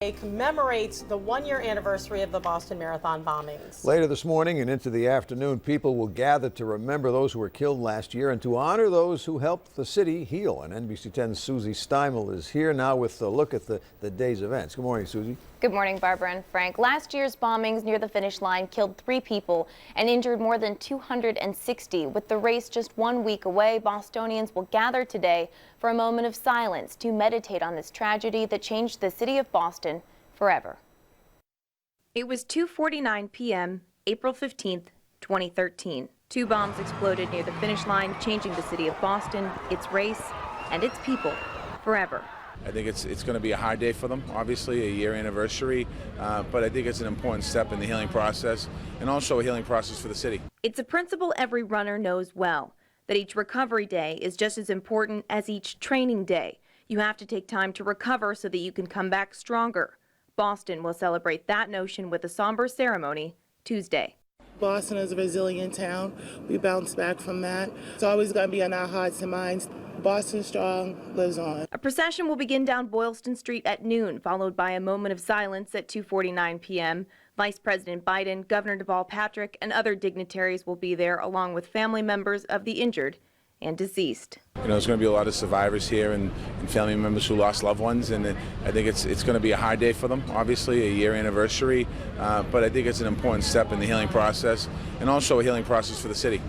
It commemorates the one-year anniversary of the Boston Marathon bombings. Later this morning and into the afternoon, people will gather to remember those who were killed last year and to honor those who helped the city heal. And NBC 10's Susie Steimel is here now with a look at the day's events. Good morning, Susie. Good morning, Barbara and Frank. Last year's bombings near the finish line killed 3 people and injured more than 260. With the race just 1 week away, Bostonians will gather today for a moment of silence to meditate on this tragedy that changed the city of Boston forever. It was 2:49 p.m., April 15th, 2013. 2 bombs exploded near the finish line, changing the city of Boston, its race, and its people forever. I think it's going to be a hard day for them, obviously, a year anniversary, but I think it's an important step in the healing process and also a healing process for the city. It's a principle every runner knows well, that each recovery day is just as important as each training day. You have to take time to recover so that you can come back stronger. Boston will celebrate that notion with a somber ceremony Tuesday. Boston is a resilient town. We bounce back from that. It's always going to be in our hearts and minds. Boston Strong lives on. A procession will begin down Boylston Street at noon, followed by a moment of silence at 2:49 p.m. Vice President Biden, Governor Deval Patrick, and other dignitaries will be there, along with family members of the injured and deceased. You know, there's going to be a lot of survivors here and family members who lost loved ones, and I think it's going to be a hard day for them, obviously, a year anniversary, but I think it's an important step in the healing process and also a healing process for the city.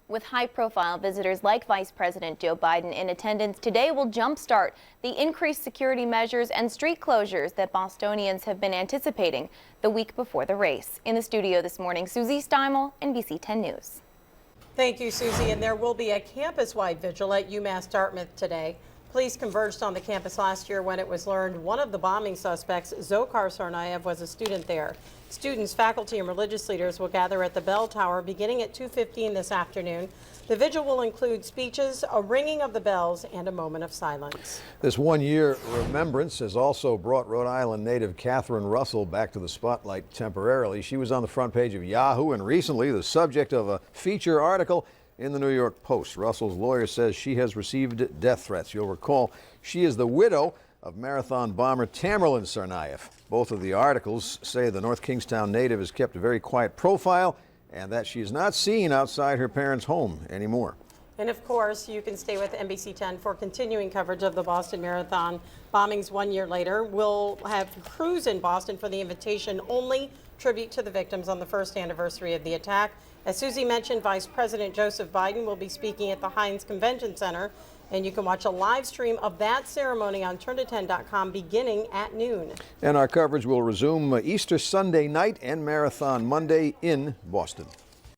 With high-profile visitors like Vice President Joe Biden in attendance, today will jumpstart the increased security measures and street closures that Bostonians have been anticipating the week before the race. In the studio this morning, Susie Steimel, NBC 10 News. Thank you, Susie. And there will be a campus-wide vigil at UMass Dartmouth today. Police converged on the campus last year when it was learned one of the bombing suspects, Dzhokhar Tsarnaev, was a student there. Students, faculty, and religious leaders will gather at the bell tower beginning at 2:15 this afternoon. The vigil will include speeches, a ringing of the bells, and a moment of silence. This one-year remembrance has also brought Rhode Island native Katherine Russell back to the spotlight temporarily. She was on the front page of Yahoo and recently the subject of a feature article in the New York Post. Russell's lawyer says she has received death threats. You'll recall she is the widow of marathon bomber Tamerlan Tsarnaev. Both of the articles say the North Kingstown native has kept a very quiet profile and that she is not seen outside her parents' home anymore. And of course, you can stay with NBC 10 for continuing coverage of the Boston Marathon bombings 1 year later. We'll have crews in Boston for the invitation-only tribute to the victims on the first anniversary of the attack. As Susie mentioned, Vice President Joseph Biden will be speaking at the Heinz Convention Center, and you can watch a live stream of that ceremony on turn10.com beginning at noon. And our coverage will resume Easter Sunday night and Marathon Monday in Boston.